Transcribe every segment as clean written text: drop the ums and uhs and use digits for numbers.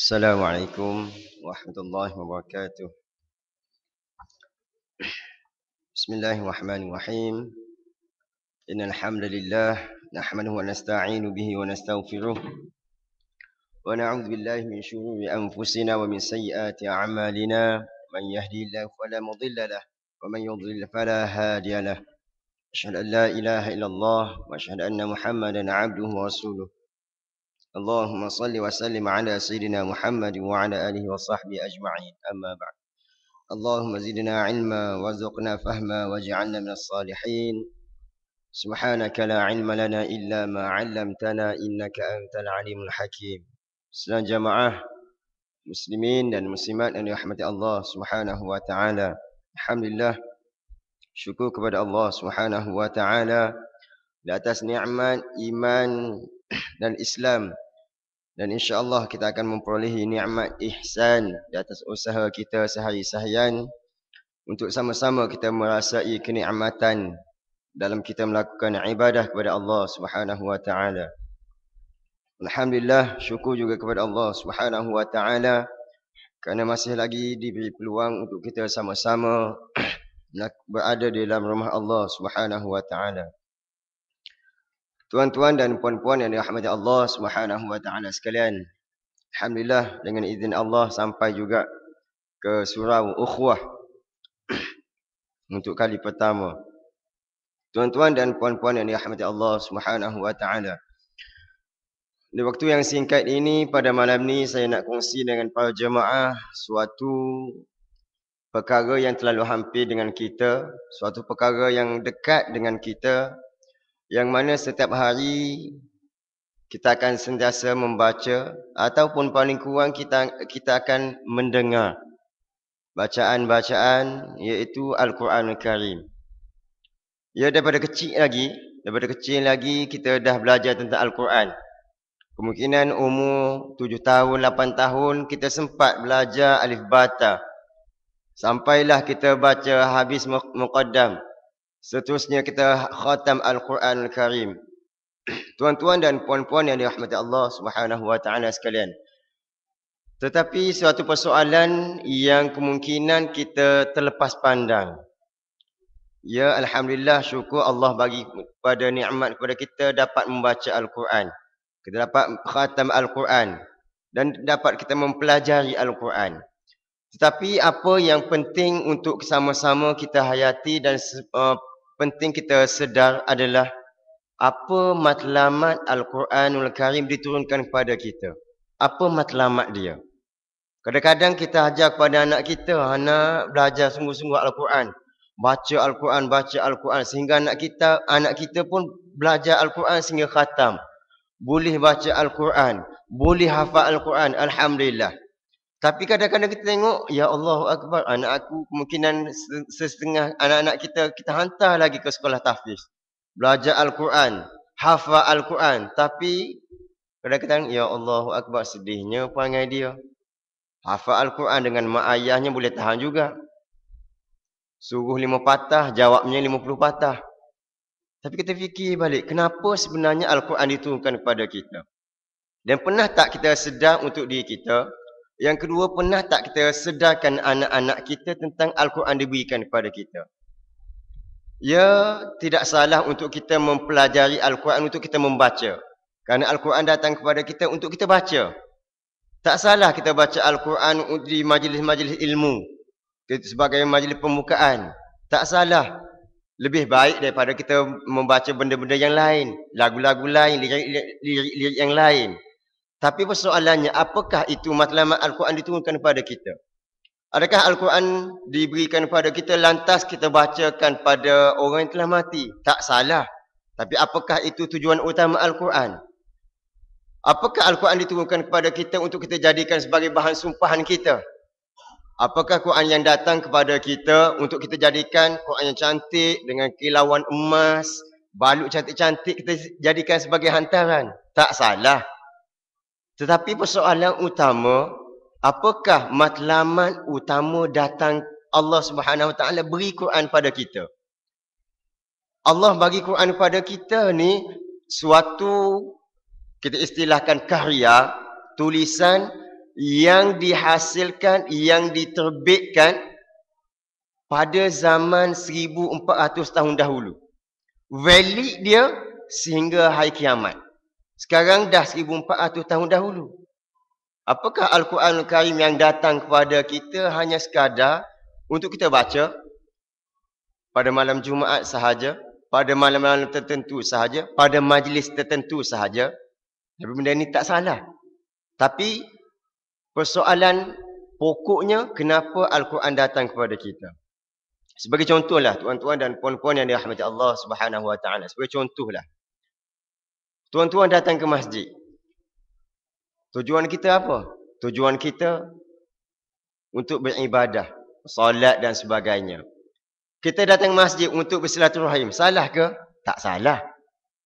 Assalamualaikum warahmatullahi wabarakatuh. Bismillahirrahmanirrahim. Innal hamdalillah nahmaduhu wa nasta'inu bihi wa nastaghfiruh wa na'udzu billahi min shururi anfusina wa min sayyiati a'malina. Man yahdihillahu fala mudilla lahu wa man yudlil fala hadiya lahu. Asyhadu an la ilaha illallah wa asyhadu anna Muhammadan 'abduhu wa rasuluh. Allahumma shalli wa sallim ala sayyidina Muhammad wa ala alihi wa sahbihi ajma'in. Amma ba'd. اللهم زدنا علما وارزقنا فهما واجعلنا من الصالحين سبحانك لا علم لنا إلا ما علمتنا إنك أنت العليم الحكيم. Sedang jamaah muslimin dan muslimat yang dirahmati Allah Subhanahu wa taala. Alhamdulillah, syukur kepada Allah Subhanahu wa taala di atas nikmat iman dan Islam. Dan insya-Allah kita akan memperolehi nikmat ihsan di atas usaha kita sehari-seharian untuk sama-sama kita merasai kenikmatan dalam kita melakukan ibadah kepada Allah Subhanahu wa taala. Alhamdulillah, syukur juga kepada Allah Subhanahu wa taala kerana masih lagi diberi peluang untuk kita sama-sama berada di dalam rumah Allah Subhanahu wa taala. Tuan-tuan dan puan-puan yang dirahmati Allah Subhanahu wa taala sekalian, alhamdulillah dengan izin Allah sampai juga ke surau Ukhuwah untuk kali pertama. Tuan-tuan dan puan-puan yang dirahmati Allah Subhanahu wa taala, di waktu yang singkat ini pada malam ni saya nak kongsi dengan para jemaah suatu perkara yang terlalu hampir dengan kita, suatu perkara yang dekat dengan kita, yang mana setiap hari kita akan sentiasa membaca ataupun paling kurang kita akan mendengar bacaan-bacaan, iaitu Al-Quranul Karim. Ya, daripada kecil lagi kita dah belajar tentang Al-Quran. Kemungkinan umur 7 tahun, 8 tahun kita sempat belajar alif bata. Sampailah kita baca habis muqaddam. Seterusnya kita khatam Al-Quranul Karim. Tuan-tuan dan puan-puan yang dirahmati Allah Subhanahu wa taala sekalian. Tetapi suatu persoalan yang kemungkinan kita terlepas pandang. Ya, alhamdulillah, syukur Allah bagi pada nikmat kepada kita dapat membaca Al-Quran. Kita dapat khatam Al-Quran dan dapat kita mempelajari Al-Quran. Tetapi apa yang penting untuk sama-sama kita hayati dan penting kita sedar adalah apa matlamat Al-Quranul Karim diturunkan kepada kita. Apa matlamat dia? Kadang-kadang kita ajar kepada anak kita, anak belajar sungguh-sungguh Al-Quran. Baca Al-Quran sehingga anak kita pun belajar Al-Quran sehingga khatam. Boleh baca Al-Quran, boleh hafal Al-Quran, alhamdulillah. Tapi kadang-kadang kita tengok, ya Allahu Akbar, anak aku kemungkinan setengah anak-anak kita hantar lagi ke sekolah tahfiz. Belajar Al-Quran, hafal Al-Quran. Tapi kadang-kadang, ya Allahu Akbar, sedihnya perangai dia. Hafal Al-Quran dengan mak ayahnya boleh tahan juga. Suruh 5 patah, jawabnya 50 patah. Tapi kita fikir balik, kenapa sebenarnya Al-Quran diturunkan kepada kita? Dan pernah tak kita sedar untuk diri kita? Yang kedua, pernah tak kita sedarkan anak-anak kita tentang Al-Quran diberikan kepada kita? Ya, tidak salah untuk kita mempelajari Al-Quran, untuk kita membaca. Kerana Al-Quran datang kepada kita untuk kita baca. Tak salah kita baca Al-Quran di majlis-majlis ilmu, sebagai majlis pembukaan. Tak salah. Lebih baik daripada kita membaca benda-benda yang lain, lagu-lagu lain, lirik-lirik yang lain. Tapi persoalannya, apakah itu matlamat Al-Quran diturunkan kepada kita? Adakah Al-Quran diberikan kepada kita lantas kita bacakan pada orang yang telah mati? Tak salah. Tapi apakah itu tujuan utama Al-Quran? Apakah Al-Quran diturunkan kepada kita untuk kita jadikan sebagai bahan sumpahan kita? Apakah Quran yang datang kepada kita untuk kita jadikan Quran yang cantik dengan kilauan emas, balut cantik-cantik kita jadikan sebagai hantaran? Tak salah. Tetapi persoalan utama, apakah matlamat utama datang Allah Subhanahu wa taala beri Quran pada kita? Allah bagi Quran pada kita ni suatu, kita istilahkan karya, tulisan yang dihasilkan, yang diterbitkan pada zaman 1400 tahun dahulu. Valid dia sehingga hari kiamat. Sekarang dah 1400 tahun dahulu. Apakah Al-Quranul Karim yang datang kepada kita hanya sekadar untuk kita baca pada malam Jumaat sahaja, pada malam-malam tertentu sahaja, pada majlis tertentu sahaja? Tapi benda ni tak salah. Tapi persoalan pokoknya, kenapa Al-Quran datang kepada kita? Sebagai contohlah, tuan-tuan dan puan-puan yang dirahmati Allah Subhanahu Wa Taala. Sebagai contohlah, tuan-tuan datang ke masjid. Tujuan kita apa? Tujuan kita untuk beribadah, solat dan sebagainya. Kita datang masjid untuk bersilaturahim. Salah ke? Tak salah.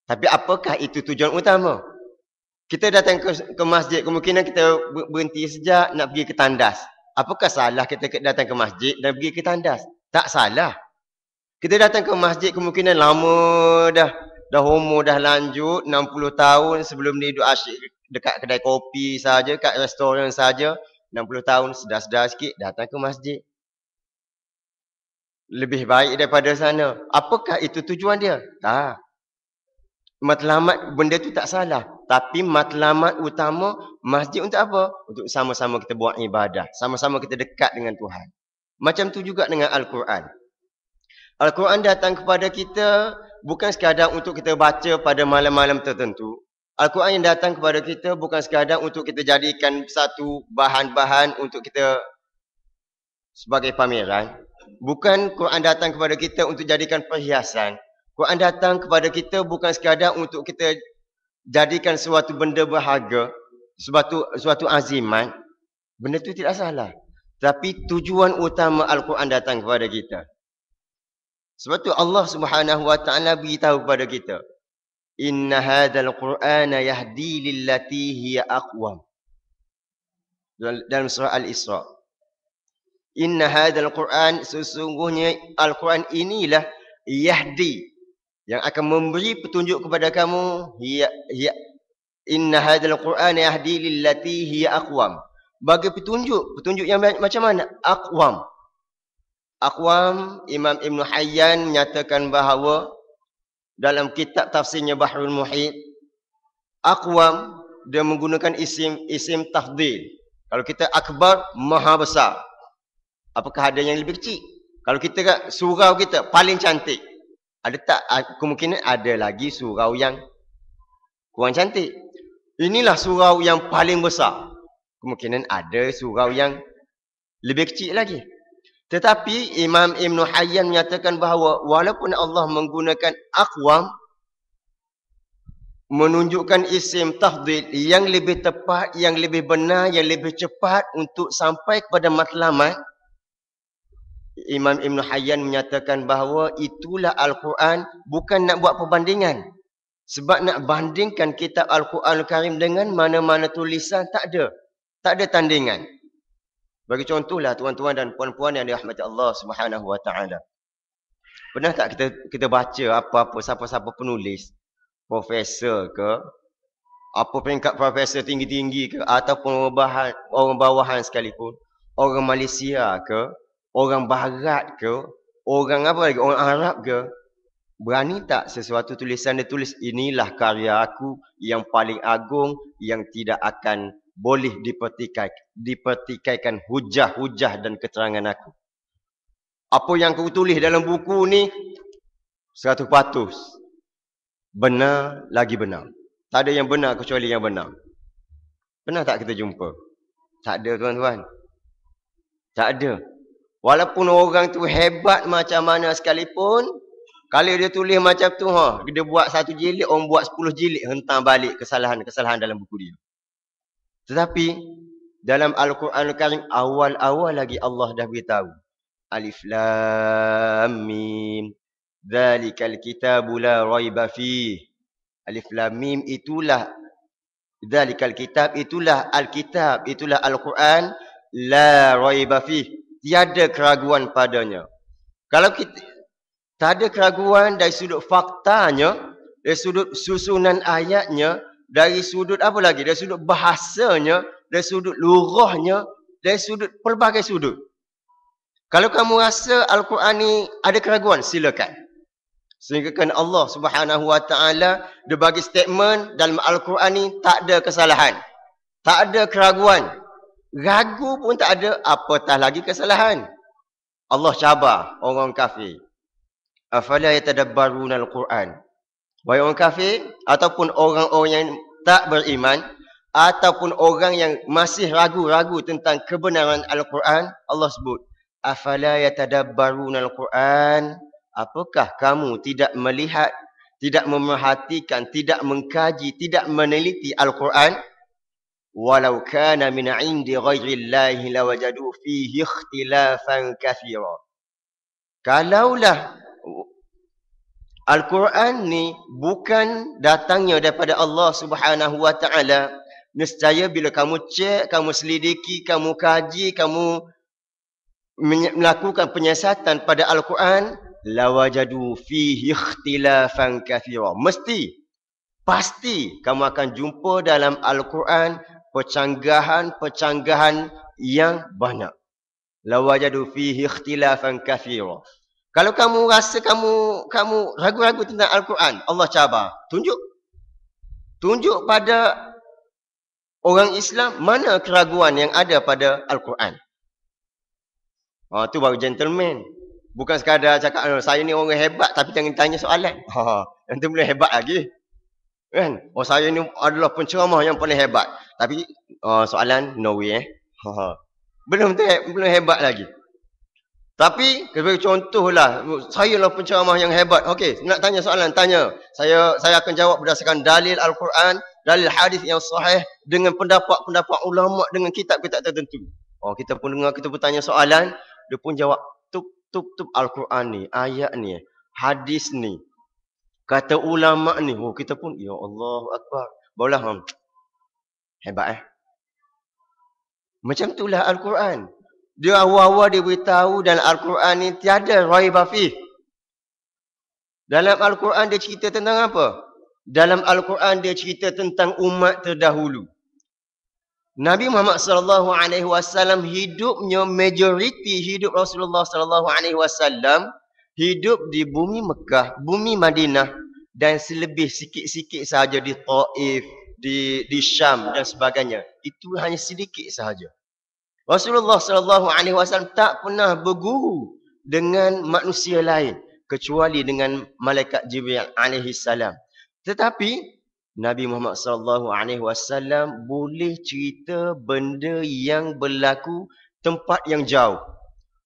Tapi apakah itu tujuan utama? Kita datang ke masjid, kemungkinan kita berhenti sekejap nak pergi ke tandas. Apakah salah kita datang ke masjid dan pergi ke tandas? Tak salah. Kita datang ke masjid, kemungkinan lama dah umur dah lanjut, 60 tahun, sebelum ni duduk asyik dekat kedai kopi saja, kat restoran saja, 60 tahun, sedar-sedar sikit datang ke masjid. Lebih baik daripada sana. Apakah itu tujuan dia? Tak. Matlamat benda tu tak salah. Tapi matlamat utama masjid untuk apa? Untuk sama-sama kita buat ibadah. Sama-sama kita dekat dengan Tuhan. Macam tu juga dengan Al-Quran. Al-Quran datang kepada kita bukan sekadar untuk kita baca pada malam-malam tertentu. Al-Quran yang datang kepada kita bukan sekadar untuk kita jadikan satu bahan-bahan untuk kita sebagai pameran. Bukan Quran datang kepada kita untuk jadikan perhiasan. Quran datang kepada kita bukan sekadar untuk kita jadikan suatu benda berharga, suatu aziman. Benda itu tidak salah. Tapi tujuan utama Al-Quran datang kepada kita. Sebab tu Allah Subhanahu Wa Taala beritahu kepada kita, Inna hadzal Qur'ana yahdi lillati hiya aqwam. Dalam surah Al-Isra. Inna hadzal Qur'an, sesungguhnya Al-Quran inilah yahdi, yang akan memberi petunjuk kepada kamu. Inna hadzal Qur'ana yahdi lillati hiya aqwam. Bagi petunjuk yang macam mana? Aqwam. Aqwam, Imam Ibn Hayyan menyatakan bahawa dalam kitab tafsirnya Bahrul Muhit, aqwam dia menggunakan isim tafdil. Kalau kita akbar, maha besar. Apakah ada yang lebih kecil? Kalau kita surau kita paling cantik, ada tak? Kemungkinan ada lagi surau yang kurang cantik. Inilah surau yang paling besar. Kemungkinan ada surau yang lebih kecil lagi. Tetapi Imam Ibn Hayyan menyatakan bahawa walaupun Allah menggunakan aqwam, menunjukkan isim tafdil yang lebih tepat, yang lebih benar, yang lebih cepat untuk sampai kepada matlamat, Imam Ibn Hayyan menyatakan bahawa itulah Al-Quran, bukan nak buat perbandingan. Sebab nak bandingkan kitab Al-Quran Al-Karim dengan mana-mana tulisan, tak ada. Tak ada tandingan. Bagi contohlah tuan-tuan dan puan-puan yang dirahmati Allah Subhanahu Wa Taala. Pernah tak kita baca apa-apa siapa-siapa penulis, profesor ke, apa peringkat profesor tinggi-tinggi ke, ataupun orang bawahan sekalipun, orang Malaysia ke, orang Barat ke, orang apa lagi, orang Arab ke, berani tak sesuatu tulisan dia tulis, inilah karya aku yang paling agung, yang tidak akan boleh dipertikaikan hujah-hujah dan keterangan aku. Apa yang aku tulis dalam buku ni 100% benar lagi benar. Tak ada yang benar kecuali yang benar. Pernah tak kita jumpa? Tak ada tuan-tuan. Tak ada. Walaupun orang tu hebat macam mana sekalipun, kalau dia tulis macam tu, dia buat 1 jilid, orang buat 10 jilid, hentam balik kesalahan-kesalahan dalam buku dia. Tetapi dalam Al-Quran Al-Karim awal-awal lagi Allah dah beritahu, Alif Lam Mim, Dzalikal kitabu la raiba fih. Alif Lam Mim itulah Dzalikal kitab, itulah Al-Kitab, itulah Al-Quran, la raiba fih, tiada keraguan padanya. Kalau kita tak ada keraguan dari sudut faktanya, dari sudut susunan ayatnya, dari sudut apa lagi? Dari sudut bahasanya, dari sudut lurahnya, dari sudut pelbagai sudut. Kalau kamu rasa Al-Quran ni ada keraguan, silakan. Sehingga kan Allah Subhanahu Wa Taala dia bagi statement dalam Al-Quran ni tak ada kesalahan. Tak ada keraguan. Ragu pun tak ada, apatah lagi kesalahan. Allah cabar orang kafir. Afala yatadabbaruna al-Quran. Wahai orang kafir ataupun orang-orang yang tak beriman ataupun orang yang masih ragu-ragu tentang kebenaran Al-Quran, Allah sebut, afala yatadabbaruna al-Quran. Apakah kamu tidak melihat, tidak memerhatikan, tidak mengkaji, tidak meneliti Al-Quran? Walau kana min 'indi ghairillahi lawajadu fihi ikhtilafan katsira. Kalaulah Al-Quran ni bukan datangnya daripada Allah Subhanahu Wa Taala, nescaya bila kamu cek, kamu selidiki, kamu kaji, kamu melakukan penyiasatan pada Al-Quran, lawajadu fihi ikhtilafan katsira. Mesti, pasti kamu akan jumpa dalam Al-Quran pecanggahan-pecanggahan yang banyak. Lawajadu fihi ikhtilafan katsira. Kalau kamu rasa kamu ragu-ragu tentang Al-Quran, Allah cabar. Tunjuk pada orang Islam mana keraguan yang ada pada Al-Quran. Tu baru gentleman. Bukan sekadar cakap, saya ni orang hebat tapi jangan tanya soalan. Yang tu boleh hebat lagi. Kan? Saya ni adalah penceramah yang paling hebat. Tapi soalan, no way Belum hebat lagi. Tapi, sebagai contohlah, saya lah penceramah yang hebat. Okey, nak tanya soalan, tanya. Saya akan jawab berdasarkan dalil Al-Quran, dalil hadis yang sahih, dengan pendapat-pendapat ulama, dengan kitab-kitab tertentu. Kita pun dengar, kita pun tanya soalan, dia pun jawab, tup Al-Quran ni, ayat ni, hadis ni, kata ulama ni. Kita pun, ya Allah Akbar. Barulah, hebat Macam itulah Al-Quran. Dia awal-awal dia beritahu dalam Al-Quran ni tiada raiba fih. Dalam Al-Quran dia cerita tentang apa? Dalam Al-Quran dia cerita tentang umat terdahulu. Nabi Muhammad sallallahu alaihi wasallam hidupnya, majoriti hidup Rasulullah sallallahu alaihi wasallam hidup di bumi Mekah, bumi Madinah dan selebih sikit-sikit sahaja di Taif, di Syam dan sebagainya. Itu hanya sedikit sahaja. Rasulullah sallallahu alaihi wasallam tak pernah berguru dengan manusia lain kecuali dengan malaikat Jibril alaihi salam. Tetapi Nabi Muhammad sallallahu alaihi wasallam boleh cerita benda yang berlaku tempat yang jauh.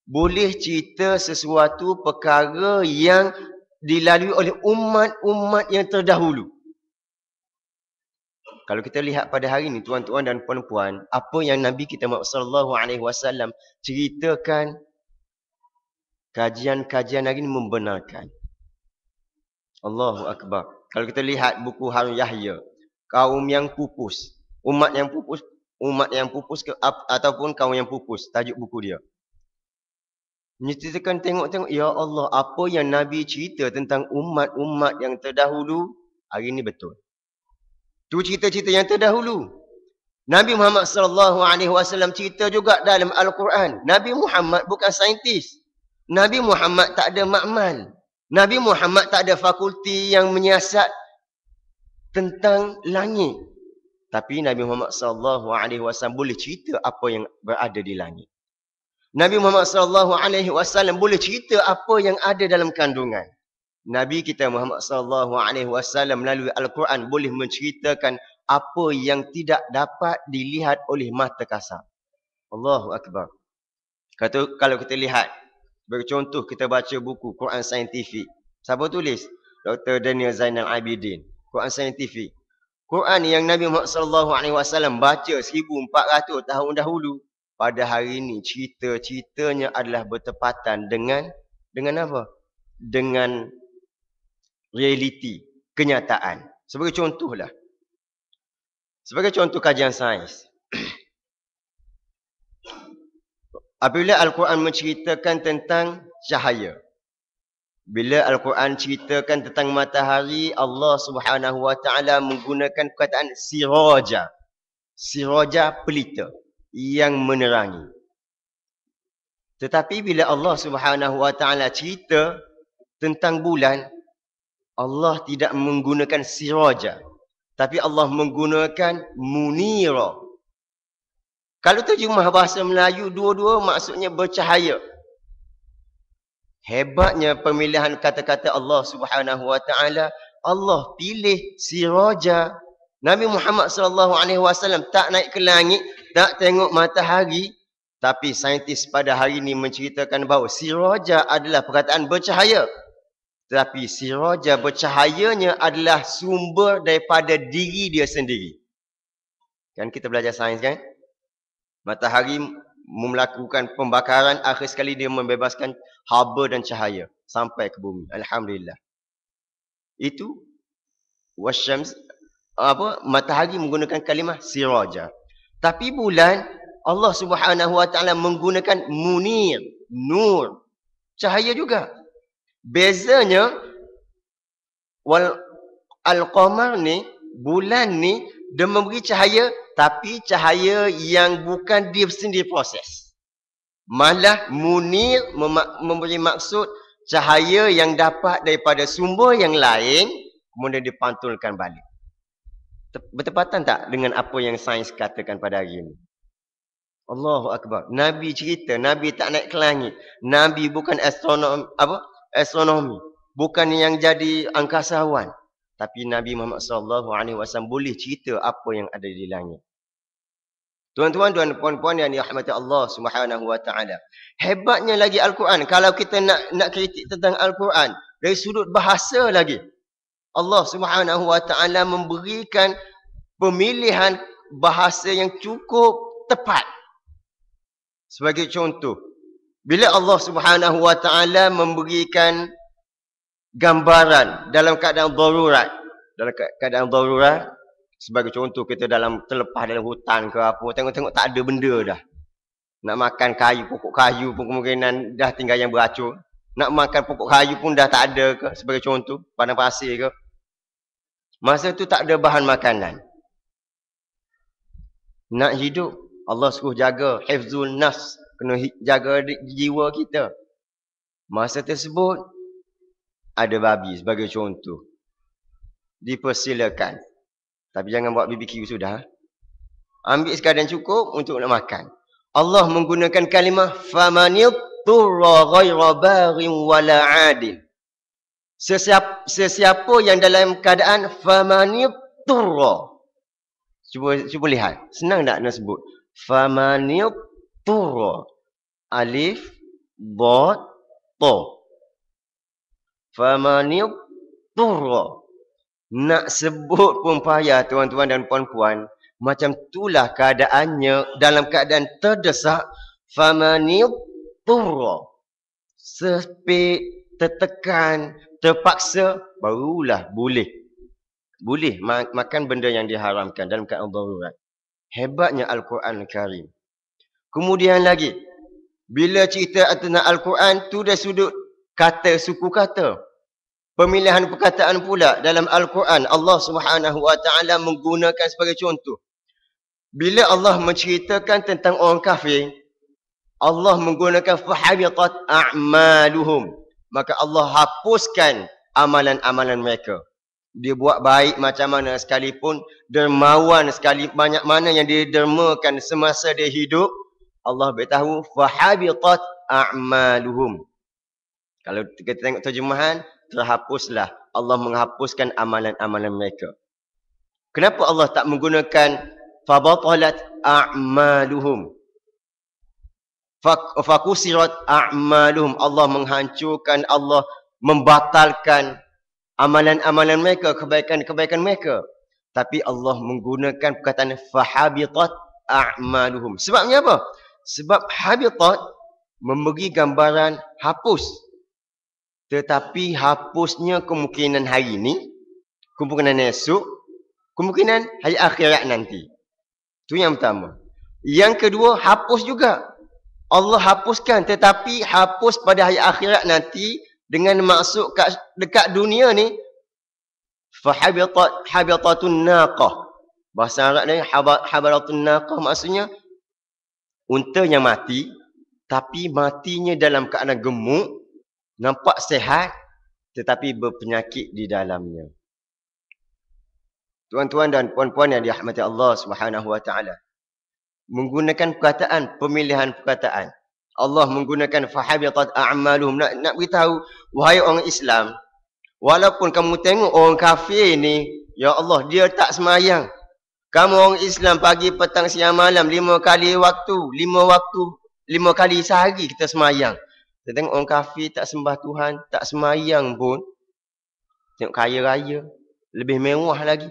Boleh cerita sesuatu perkara yang dilalui oleh umat-umat yang terdahulu. Kalau kita lihat pada hari ini, tuan-tuan dan puan-puan, apa yang Nabi kita Muhammad sallallahu alaihi wasallam ceritakan, kajian-kajian hari ini membenarkan. Allahu Akbar. Kalau kita lihat buku Harun Yahya, kaum yang pupus, umat yang pupus ataupun kaum yang pupus, tajuk buku dia. Menceritakan, tengok-tengok, ya Allah, apa yang Nabi cerita tentang umat-umat yang terdahulu, hari ini betul. Tu cerita-cerita yang terdahulu. Nabi Muhammad sallallahu alaihi wasallam cerita juga dalam Al-Quran. Nabi Muhammad bukan saintis. Nabi Muhammad tak ada makmal. Nabi Muhammad tak ada fakulti yang menyiasat tentang langit. Tapi Nabi Muhammad sallallahu alaihi wasallam boleh cerita apa yang berada di langit. Nabi Muhammad sallallahu alaihi wasallam boleh cerita apa yang ada dalam kandungan. Nabi kita Muhammad sallallahu alaihi wasallam melalui Al-Quran boleh menceritakan apa yang tidak dapat dilihat oleh mata kasar. Allahu Akbar. Kalau kita lihat, sebagai contoh, kita baca buku Quran Saintifik. Siapa tulis? Dr. Daniel Zainal Abidin. Quran Saintifik. Quran yang Nabi Muhammad sallallahu alaihi wasallam baca 1400 tahun dahulu, pada hari ini cerita-ceritanya adalah bertepatan dengan apa? Dengan realiti, kenyataan. Sebagai contohlah. Sebagai contoh kajian sains. Apabila Al-Quran menceritakan tentang cahaya. Bila Al-Quran ceritakan tentang matahari, Allah Subhanahu Wa Taala menggunakan perkataan siraja. Siraja pelita yang menerangi. Tetapi bila Allah Subhanahu Wa Taala cerita tentang bulan, Allah tidak menggunakan siraja, tapi Allah menggunakan munira. Kalau terjemah bahasa Melayu, dua-dua maksudnya bercahaya. Hebatnya pemilihan kata-kata Allah Subhanahu Wa Taala. Allah pilih siraja. Nabi Muhammad sallallahu alaihi wasallam tak naik ke langit, tak tengok matahari, tapi saintis pada hari ini menceritakan bahawa siraja adalah perkataan bercahaya. Tetapi siraja bercahayanya adalah sumber daripada diri dia sendiri. Kan kita belajar sains kan? Matahari melakukan pembakaran, akhir sekali dia membebaskan haba dan cahaya sampai ke bumi. Alhamdulillah. Itu wasyams, matahari menggunakan kalimah siraja. Tapi bulan Allah Subhanahu Wa Taala menggunakan munir, nur, cahaya juga. Bezanya al-qamar ni, bulan ni, dia memberi cahaya, tapi cahaya yang bukan dia sendiri proses. Malah munir memberi maksud cahaya yang dapat daripada sumber yang lain, kemudian dipantulkan balik. Bertepatan tak dengan apa yang sains katakan pada hari ini? Allahu Akbar. Nabi cerita, Nabi tak naik ke langit. Nabi bukan astronomi, bukan yang jadi angkasawan, tapi Nabi Muhammad sallallahu alaihi wasallam boleh cerita apa yang ada di langit. Tuan-tuan dan puan-puan yang dirahmati Allah Subhanahu Wa Taala. Hebatnya lagi Al-Quran. Kalau kita nak kritik tentang Al-Quran dari sudut bahasa lagi, Allah Subhanahu Wa Taala memberikan pemilihan bahasa yang cukup tepat. Sebagai contoh, bila Allah Subhanahu Wa Taala memberikan gambaran dalam keadaan darurat, sebagai contoh kita terlepas dalam hutan ke apa, tengok-tengok tak ada benda dah. Nak makan kayu, pokok kayu pun kemungkinan dah tinggal yang beracun. Nak makan pokok kayu pun dah tak ada ke, sebagai contoh, padang pasir ke. Masa tu tak ada bahan makanan. Nak hidup, Allah suruh jaga hifzul nafs, kena jaga jiwa kita. Masa tersebut ada babi sebagai contoh. Dipersilakan. Tapi jangan buat BBQ sudah. Ambil sekadar cukup untuk nak makan. Allah menggunakan kalimah famanitturra ghaira baghin wala 'adin. Sesiapa yang dalam keadaan famanitturra. Cuba lihat. Senang tak nak sebut? Famanitturra. Alif, dad, ta. Famanitturra. Nak sebut pun payah tuan-tuan dan puan-puan. Macam itulah keadaannya dalam keadaan terdesak. Famanitturra. Sepik, tertekan, terpaksa, barulah boleh. Boleh makan benda yang diharamkan dalam keadaan darurat. Hebatnya Al-Quran Al-Karim. Kemudian lagi, bila cerita tentang Al-Quran tu dari sudut kata, suku kata. Pemilihan perkataan pula dalam Al-Quran, Allah Subhanahu Wa Taala menggunakan sebagai contoh. Bila Allah menceritakan tentang orang kafir, Allah menggunakan fahabitat a'maluhum. Maka Allah hapuskan amalan-amalan mereka. Dia buat baik macam mana sekalipun, dermawan sekali banyak mana yang dia dermakan semasa dia hidup, Allah beritahu fahabitat a'maluhum. Kalau kita tengok terjemahan, terhapuslah. Allah menghapuskan amalan-amalan mereka. Kenapa Allah tak menggunakan fabatalat a'maluhum? Fakusirat a'maluhum. Allah menghancurkan, Allah membatalkan amalan-amalan mereka, kebaikan-kebaikan mereka. Tapi Allah menggunakan perkataan fahabitat a'maluhum. Sebabnya apa? Sebab habitat memberi gambaran hapus. Tetapi hapusnya kemungkinan hari ini, kemungkinan esok, kemungkinan hari akhirat nanti. Itu yang pertama. Yang kedua, hapus juga. Allah hapuskan, tetapi hapus pada hari akhirat nanti dengan maksud dekat dunia ni, fahabitatun naqah. Bahasa Arab ni habaratun naqah maksudnya unta yang mati, tapi matinya dalam keadaan gemuk, nampak sehat, tetapi berpenyakit di dalamnya. Tuan-tuan dan puan-puan yang dirahmati Allah Subhanahu wa taala. Menggunakan perkataan, pemilihan perkataan. Allah menggunakan fahabitat a'maluhum, nak beritahu wahai orang Islam, walaupun kamu tengok orang kafir ni, ya Allah, dia tak semayang. Kamu orang Islam pagi, petang, siang, malam 5 kali waktu, 5 kali sehari kita semayang. Kita tengok orang kafir tak sembah Tuhan, tak semayang pun. Tengok kaya raya, lebih mewah lagi.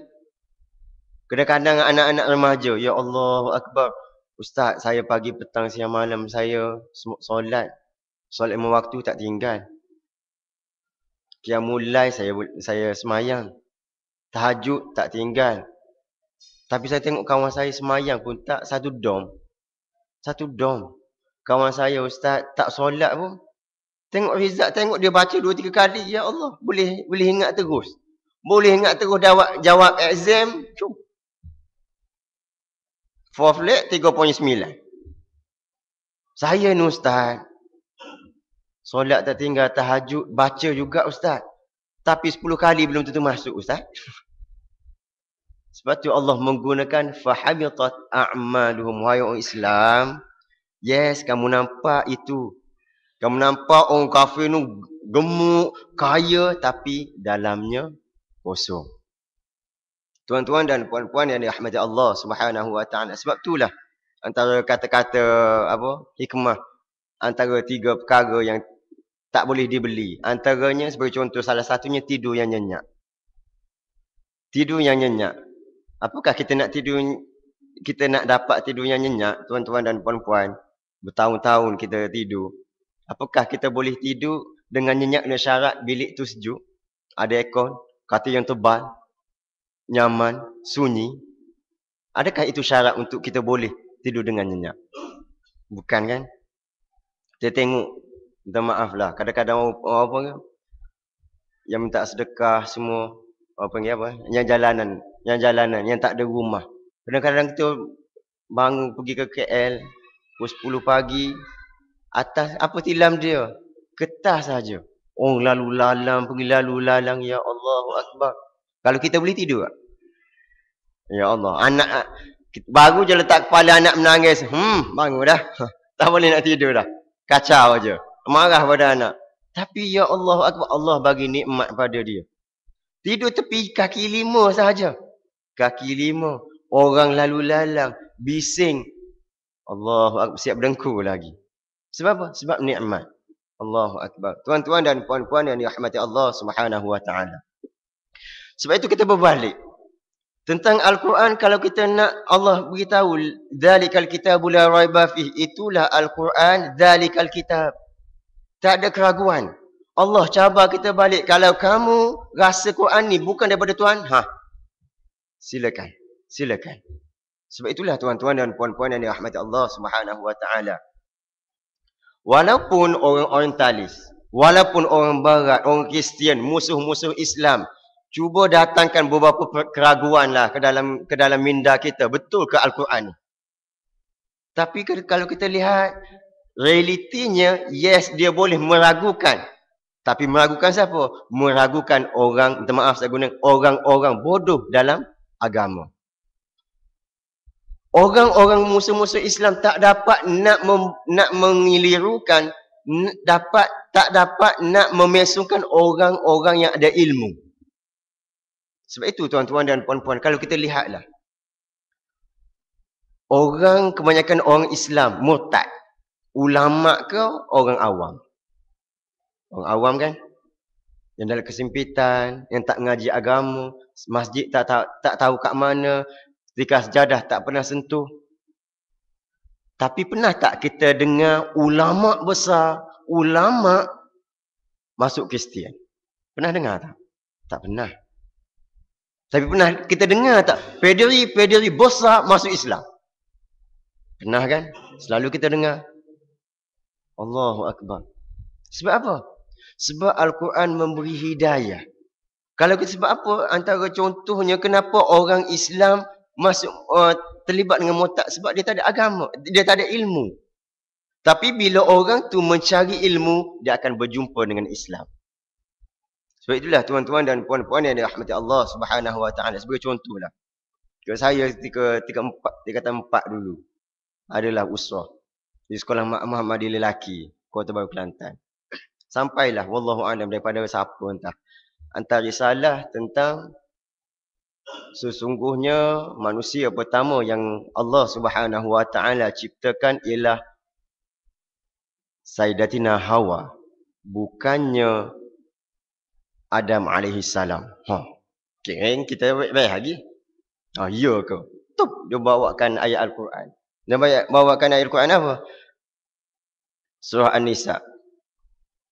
Kadang-kadang anak-anak remaja, ya Allah Akbar. Ustaz, saya pagi, petang, siang, malam saya solat 5 waktu tak tinggal. Qiyamul lail saya semayang. Tahajud tak tinggal. Tapi saya tengok kawan saya semayang pun tak satu dom. Kawan saya ustaz tak solat pun. Tengok result, tengok dia baca 2-3 kali. Ya Allah, boleh ingat terus. Boleh ingat terus jawab exam. 4 flat 3.9. Saya ni ustaz, solat tak tinggal, tahajud, baca juga ustaz. Tapi 10 kali belum tentu masuk ustaz. Sebab tu Allah menggunakan fahabitat a'maluhum. Wahai orang Islam, yes, kamu nampak itu. Kamu nampak orang kafir ni gemuk, kaya, tapi dalamnya kosong. Tuan-tuan dan puan-puan yang dirahmati Allah Subhanahu wa taala. Sebab itulah antara kata-kata hikmah, antara 3 perkara yang tak boleh dibeli. Antaranya sebagai contoh, salah satunya tidur yang nyenyak. Tidur yang nyenyak. Apakah kita nak dapat tidur yang nyenyak, tuan-tuan dan puan-puan? Bertahun-tahun kita tidur. Apakah kita boleh tidur dengan nyenyak dengan syarat bilik tu sejuk? Ada aircon, katil yang tebal, nyaman, sunyi. Adakah itu syarat untuk kita boleh tidur dengan nyenyak? Bukan kan? Kita tengok, minta maaf lah, kadang-kadang orang yang minta sedekah semua, yang jalanan, yang tak ada rumah. Kadang-kadang kita bangun pergi ke KL pukul 10 pagi, atas apa tilam dia? Getah saja. Orang lalu lalang, pergi lalu lalang, ya Allahu Akbar. Kalau kita boleh tidur tak? Ya Allah, anak baru je letak kepala anak menangis, bangun dah. Tak boleh nak tidur dah. Kacau aja. Marah pada anak. Tapi ya Allahu Akbar, Allah bagi nikmat pada dia. Tidur tepi kaki 5 sahaja. Kaki 5. Orang lalu lalang, bising. Allahu Akbar, siap dengku lagi. Sebab apa? Sebab nikmat. Allahu Akbar. Tuan-tuan dan puan-puan yang dirahmati Allah Subhanahu wa taala. Sebab itu kita berbalik. Tentang Al-Quran, kalau kita nak Allah beritahu, dzalikal kitabu la raiba fihi, itulah Al-Quran, dzalikal kitab. Tak ada keraguan. Allah cabar kita balik. Kalau kamu rasa Quran ni bukan daripada Tuhan, silakan. Silakan. Sebab itulah tuan-tuan dan puan-puan yang dirahmati Allah Subhanahu wa taala. Walaupun orang orientalis, walaupun orang barat, orang Kristian, musuh-musuh Islam, cuba datangkan beberapa keraguan lah ke dalam minda kita. Betul ke Al-Quran ni? Tapi kalau kita lihat realitinya, yes, dia boleh meragukan. Tapi meragukan siapa? Meragukan orang, minta maaf saya guna, orang-orang bodoh dalam agama. Orang-orang musuh-musuh Islam tak dapat nak mengelirukan, tak dapat nak memesongkan orang-orang yang ada ilmu. Sebab itu tuan-tuan dan puan-puan, kalau kita lihatlah, kebanyakan orang Islam murtad. Ulama ke orang awam? Orang awam kan? Yang dalam kesempitan, yang tak mengaji agama, masjid tak tahu kat mana, setrika sejadah tak pernah sentuh. Tapi pernah tak kita dengar ulama besar, ulama masuk Kristian? Pernah dengar tak? Tak pernah. Tapi pernah kita dengar tak? Pederi besar masuk Islam? Pernah kan? Selalu kita dengar. Allahu Akbar. Sebab apa? Sebab Al-Quran memberi hidayah. Sebab apa? Antara contohnya kenapa orang Islam masuk terlibat dengan murtad sebab dia tak ada agama, dia tak ada ilmu. Tapi bila orang tu mencari ilmu, dia akan berjumpa dengan Islam. Sebab itulah tuan-tuan dan puan-puan yang dirahmati Allah Subhanahu Wa Taala, sebagai contohlah. Saya tingkatan 4 dulu adalah usrah di sekolah Muhammadiyah lelaki Kota Baru Kelantan. Sampailah wallahu a'lam daripada siapa entah hantar risalah tentang sesungguhnya manusia pertama yang Allah Subhanahu Wa Taala ciptakan ialah Sayyidatina Hawa, bukannya Adam alaihi salam. Kira kita baik lagi. Ya ke? Tup, dia bawakan ayat Al-Quran. Dia bawakan ayat Al-Quran apa? Surah An-Nisa.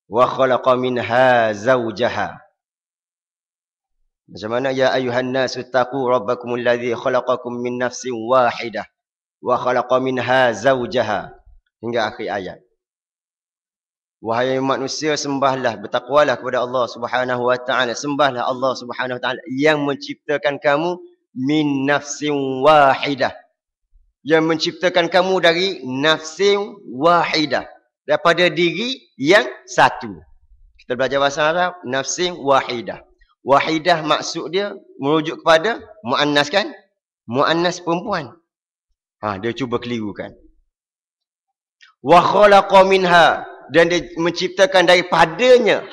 Wa khalaqa minha zawjaha. Macam mana? Ya ayuhan nasu taqu rabbakumul ladzi khalaqakum min nafsin wahidah wa khalaqa minha zawjaha. Hingga akhir ayat. Wahai manusia, sembahlah, bertakwalah kepada Allah Subhanahu Wa Taala. Sembahlah Allah Subhanahu Wa Taala yang menciptakan kamu min nafsin wahidah. Yang menciptakan kamu dari nafsin wahidah, daripada diri yang satu. Kita belajar bahasa Arab, nafsin wahidah. Wahidah maksud dia merujuk kepada muannas kan? Muannas perempuan. Dia cuba kelirukan. Wa khalaqa minha, dan dia menciptakan daripadanya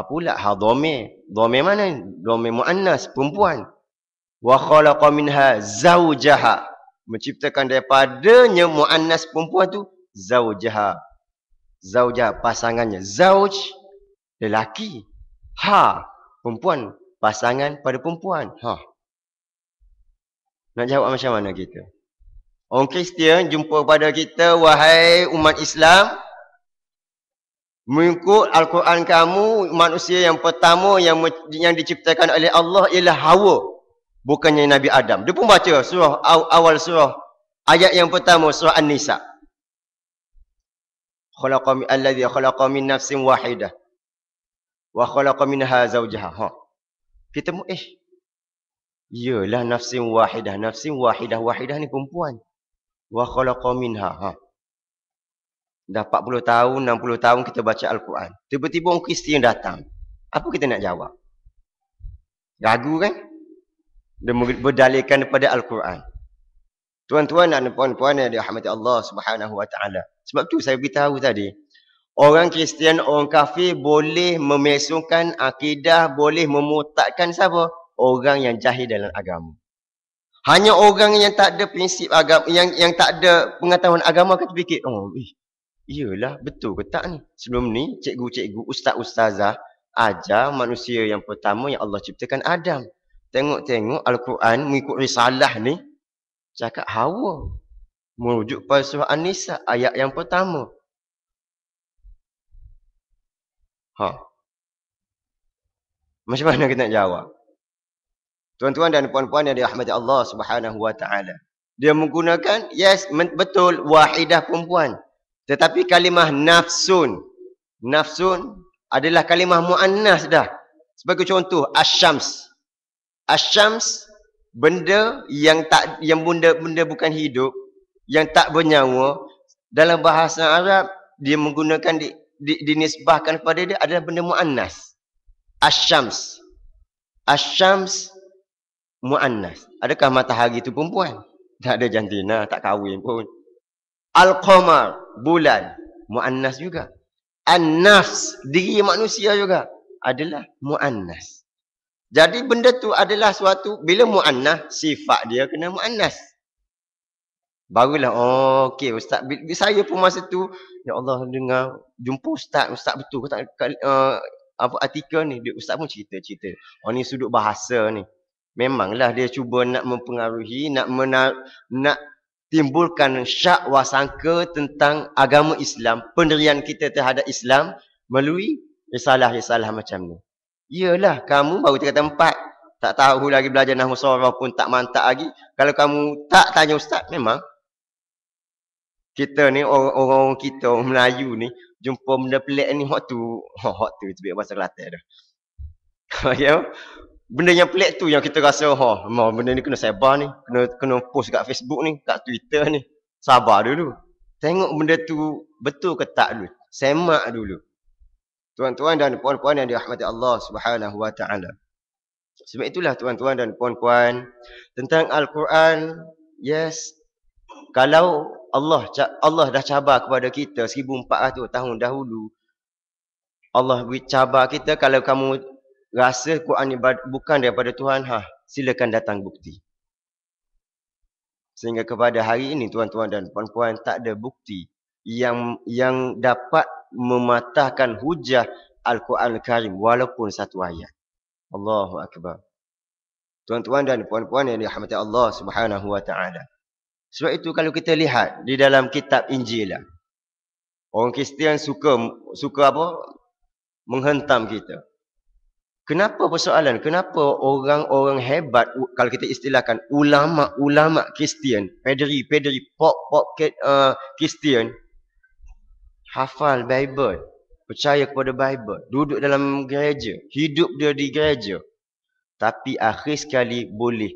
pula dhamir. Dhamir mana? Dhamir muannas, perempuan. Wa khalaqa minha zawjaha, menciptakan daripadanya muannas perempuan tu zawjaha. Zawjaha pasangannya. Zawj lelaki. Perempuan pasangan pada perempuan. Nak jawab macam mana kita? Orang Kristian jumpa pada kita, wahai umat Islam, mengikut Al-Quran kamu, manusia yang pertama yang diciptakan oleh Allah ialah Hawa, bukannya Nabi Adam. Dia pun baca surah awal surah, ayat yang pertama surah An-Nisa. Alladzi khalaqa min nafsin wahidah wa khalaqa minha zawjaha. Kita iyalah nafsin wahidah ni perempuan. Wa khalaqa minha. Dah 40 tahun, 60 tahun kita baca Al-Quran. Tiba-tiba orang Kristian datang. Apa kita nak jawab? Ragu kan? Dia berdalilkan daripada Al-Quran. Tuan-tuan dan puan-puan yang dirahmati Allah Subhanahu Wa Taala. Sebab tu saya beritahu tadi, orang Kristian, orang kafir boleh memesongkan akidah, boleh memurtadkan siapa? Orang yang jahil dalam agama. Hanya orang yang tak ada prinsip agama, yang tak ada pengetahuan agama akan terfikir, iyalah betul ke tak ni? Sebelum ni cikgu-cikgu, ustaz-ustazah ajar manusia yang pertama yang Allah ciptakan Adam. Tengok-tengok Al-Quran mengikut risalah ni cakap Hawa. Merujuk pada surah An-Nisa ayat yang pertama. Macam mana kita nak jawab? Tuan-tuan dan puan-puan yang dirahmati Allah Subhanahu Wa Taala. Dia menggunakan, yes, betul, wahidah perempuan. Tetapi kalimah nafsun. Nafsun adalah kalimah muannas dah. Sebagai contoh, asyams. Asyams, benda yang benda bukan hidup, yang tak bernyawa. Dalam bahasa Arab, dia menggunakan, dinisbahkan kepada dia adalah benda muannas. Asyams. Asyams muannas. Adakah matahari itu perempuan? Tak ada jantina, tak kahwin pun. Al-Qamar, bulan, muannas juga. An-nafs, diri manusia juga adalah muannas. Jadi benda tu adalah suatu, bila muannas, sifat dia kena muannas. Barulah, okey ustaz. Saya pun masa tu, ya Allah, dengar jumpa ustaz betul tak apa artikel ni, dia ustaz pun cerita-cerita. Ni sudut bahasa ni. Memanglah dia cuba nak mempengaruhi, nak timbulkan syak wasangka tentang agama Islam, pendirian kita terhadap Islam melalui risalah-risalah macam ni. Iyalah, kamu baru tingkatan 4, tak tahu lagi belajar nahwu saraf pun tak mantap lagi. Kalau kamu tak tanya ustaz, memang kita ni orang kita, orang Melayu ni, jumpa benda pelik ni, waktu itu bahasa Kelantan dah. Benda yang pelik tu yang kita rasa, benda ni kena sebar ni, kena post kat Facebook ni, kat Twitter ni. Sabar dulu. Tengok benda tu betul ke tak dulu. Semak dulu. Tuan-tuan dan puan-puan yang dirahmati Allah Subhanahu wa taala. Sebab itulah tuan-tuan dan puan-puan, tentang Al-Quran, yes, kalau Allah dah cabar kepada kita 1400 tahun dahulu. Allah cabar kita, kalau kamu rasa Quran ni bukan daripada Tuhan, silakan datang bukti. Sehingga kepada hari ini tuan-tuan dan puan-puan, tak ada bukti yang dapat mematahkan hujah Al-Quran Al-Karim walaupun satu ayat. Allahu Akbar. Tuan-tuan dan puan-puan yang dirahmati Allah Subhanahu wa taala. Sebab itu kalau kita lihat di dalam kitab Injil lah, orang Kristian suka apa? Menghentam kita. Kenapa persoalan? Kenapa orang-orang hebat, kalau kita istilahkan ulama-ulama Kristian, pederi pop Kristian, hafal Bible, percaya kepada Bible, duduk dalam gereja, hidup dia di gereja, tapi akhir sekali boleh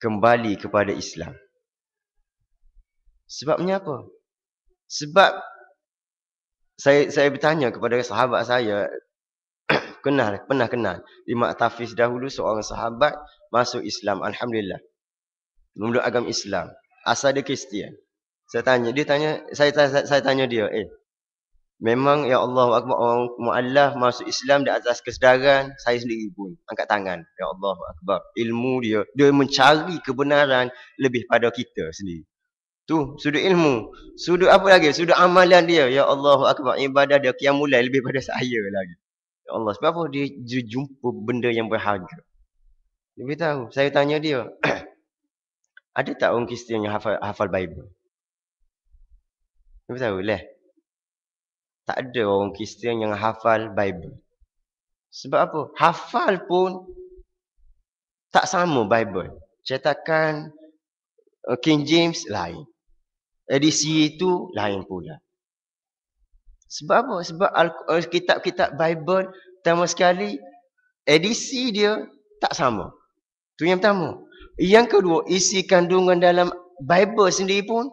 kembali kepada Islam. Sebabnya apa? Sebab saya bertanya kepada sahabat saya, pernah kenal di Mak Tafiz dahulu, seorang sahabat masuk Islam, alhamdulillah, memeluk agama Islam, asal dia Kristian. Saya tanya dia, memang ya Allah Akbar, orang mu'allaf masuk Islam di atas kesedaran, saya sendiri pun angkat tangan, ya Allah Akbar. Ilmu dia mencari kebenaran lebih pada kita sendiri. Tu sudut ilmu, sudut apa lagi? Sudut amalan dia, ya Allah Akbar, ibadah dia qiyamul lail lebih pada saya lagi. Ya Allah, sebab apa? Dia jumpa benda yang berharga. Dia beritahu, saya tanya dia, ada tak orang Kristian yang hafal Bible? Dia beritahu, tak ada orang Kristian yang hafal Bible. Sebab apa? Hafal pun tak sama Bible. Cetakan King James lain. Edisi itu lain pula. Sebab apa? Sebab kitab-kitab Bible, pertama sekali, edisi dia tak sama. Itu yang pertama. Yang kedua, isi kandungan dalam Bible sendiri pun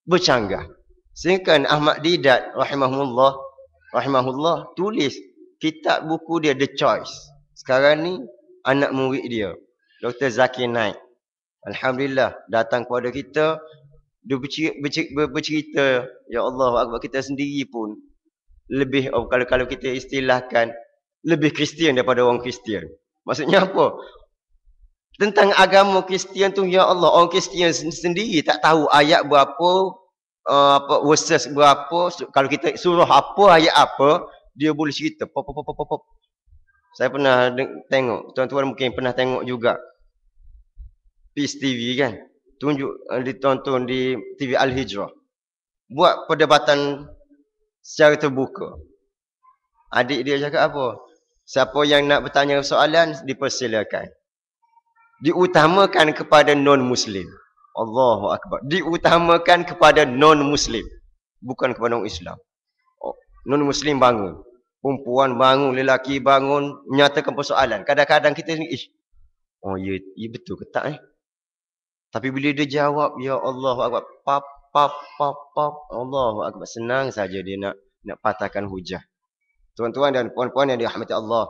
bercanggah. Sehingga Ahmad Didat rahimahullah tulis kitab buku dia The Choice. Sekarang ni anak murid dia, Dr. Zakir Naik, alhamdulillah, datang kepada kita. Dia bercerita, ya Allah Akbar, kita sendiri pun lebih, kalau kita istilahkan, lebih Kristian daripada orang Kristian. Maksudnya apa? Tentang agama Kristian tu, ya Allah, orang Kristian sendiri tak tahu ayat berapa, verses berapa. Kalau kita surah apa, ayat apa, dia boleh cerita. Pop. Saya pernah tengok, tuan-tuan mungkin pernah tengok juga, Peace TV kan, ditonton di TV Al-Hijrah, buat perdebatan secara terbuka. Adik dia cakap apa? Siapa yang nak bertanya soalan, dipersilakan. Diutamakan kepada non-Muslim. Allahu Akbar. Diutamakan kepada non-Muslim, bukan kepada orang Islam. Non-Muslim bangun, perempuan bangun, lelaki bangun, menyatakan persoalan. Kadang-kadang kita ni, ya betul ke tak? Tapi bila dia jawab, ya Allah Akbar, pap, Allahu Akbar, senang saja dia nak patahkan hujah. Tuan-tuan dan puan-puan yang dirahmati Allah,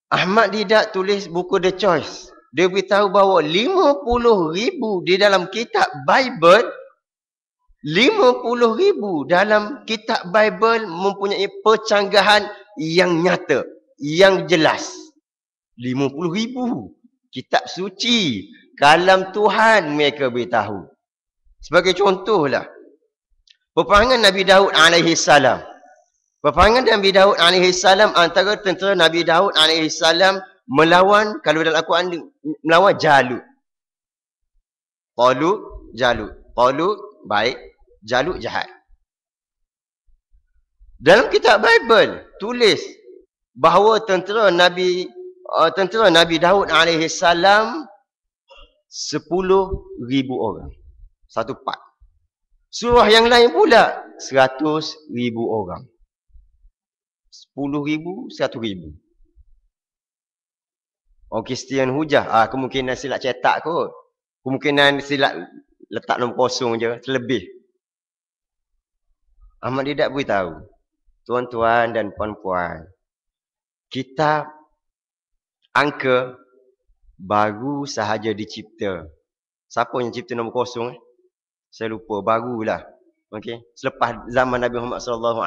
Ahmad Didat tulis buku The Choice. Dia beritahu bahawa 50,000 di dalam kitab Bible, 50,000 dalam kitab Bible mempunyai percanggahan yang nyata, yang jelas. 50,000 kitab suci, kalam Tuhan mereka beritahu. Sebagai contohlah, peperangan Nabi Daud alaihi salam. Peperangan Nabi Daud alaihi salam, antara tentera Nabi Daud alaihi salam melawan, kalau dalam Al-Quran, melawan Jalut. Talut baik, Jalut jahat. Dalam kitab Bible tulis bahawa tentera Nabi Daud alaihi salam 10,000 orang. Satu part. Surah yang lain pula 100,000 orang. 10,000, 100,000. Orang Kristian hujah. Kemungkinan silap cetak kot. Kemungkinan silap letak nombor kosong je. Terlebih. Ahmad Didat beritahu. Tuan-tuan dan puan-puan. Kitab angka baru sahaja dicipta. Siapa yang cipta nombor kosong? Saya lupa. Barulah. Okey. Selepas zaman Nabi Muhammad SAW.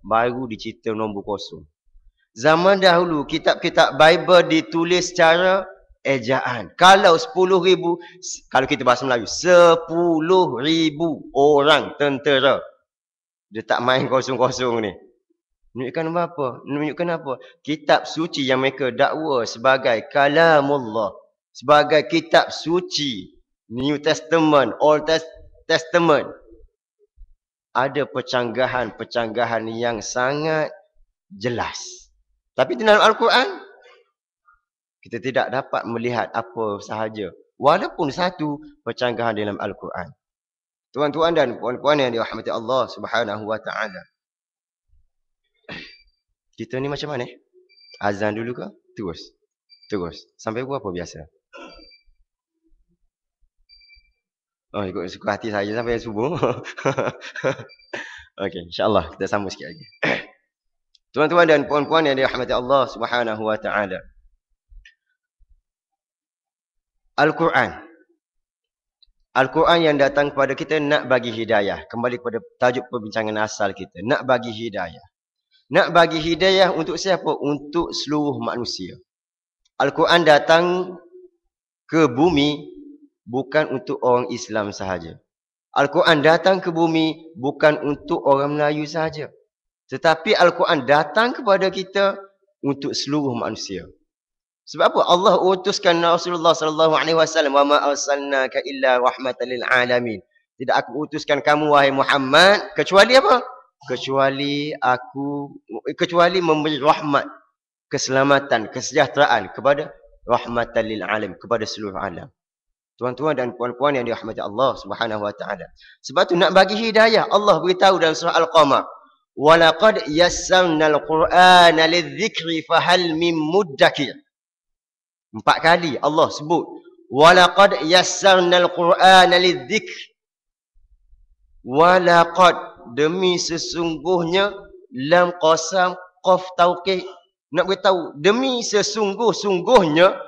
Baru dicipta nombor kosong. Zaman dahulu, kitab-kitab Bible ditulis secara ejaan. Kalau 10,000, kalau kita bahasa Melayu, 10,000 orang tentera. Dia tak main kosong-kosong ni. Menunjukkan apa? Menunjukkan apa? Kitab suci yang mereka dakwa sebagai kalamullah. Sebagai kitab suci. New Testament, Old Testament. Ada pecanggahan-pecanggahan yang sangat jelas. Tapi di dalam Al-Quran, kita tidak dapat melihat apa sahaja. Walaupun satu pecanggahan dalam Al-Quran. Tuan-tuan dan puan-puan yang dirahmati Allah Subhanahu wa ta'ala. Kita ni macam mana? Azan dulu ke? Terus. Sampai berapa biasa? Oh, ikut suka hati saya sampai subuh. Okey, insya-Allah kita sambung sikit lagi. Tuan-tuan dan puan-puan yang dirahmati Allah Subhanahu wa ta'ala. Al-Quran. Al-Quran yang datang kepada kita nak bagi hidayah. Kembali kepada tajuk perbincangan asal kita. Nak bagi hidayah. Nak bagi hidayah untuk siapa? Untuk seluruh manusia. Al-Quran datang ke bumi bukan untuk orang Islam sahaja. Al-Quran datang ke bumi bukan untuk orang Melayu sahaja. Tetapi Al-Quran datang kepada kita untuk seluruh manusia. Sebab apa? Allah utuskan Rasulullah sallallahu alaihi wasallam, "Wa ma arsalnaka illa rahmatan lil alamin." Tidak aku utuskan kamu wahai Muhammad kecuali apa? Kecuali memberi rahmat, keselamatan, kesejahteraan kepada rahmatan lil alamin, kepada seluruh alam. Tuan-tuan dan puan-puan yang dirahmati Allah Subhanahu wa taala. Sebab tu nak bagi hidayah, Allah beritahu dalam surah Al-Qamar, "Walaqad yassarnal Qur'ana lidzikri fahal mim muddakir." 4 kali Allah sebut, "Walaqad yassarnal Qur'ana lidzikri." Walaqad, demi sesungguhnya, lam qasam qaf taukid. Nak beritahu, demi sesungguh-sungguhnya,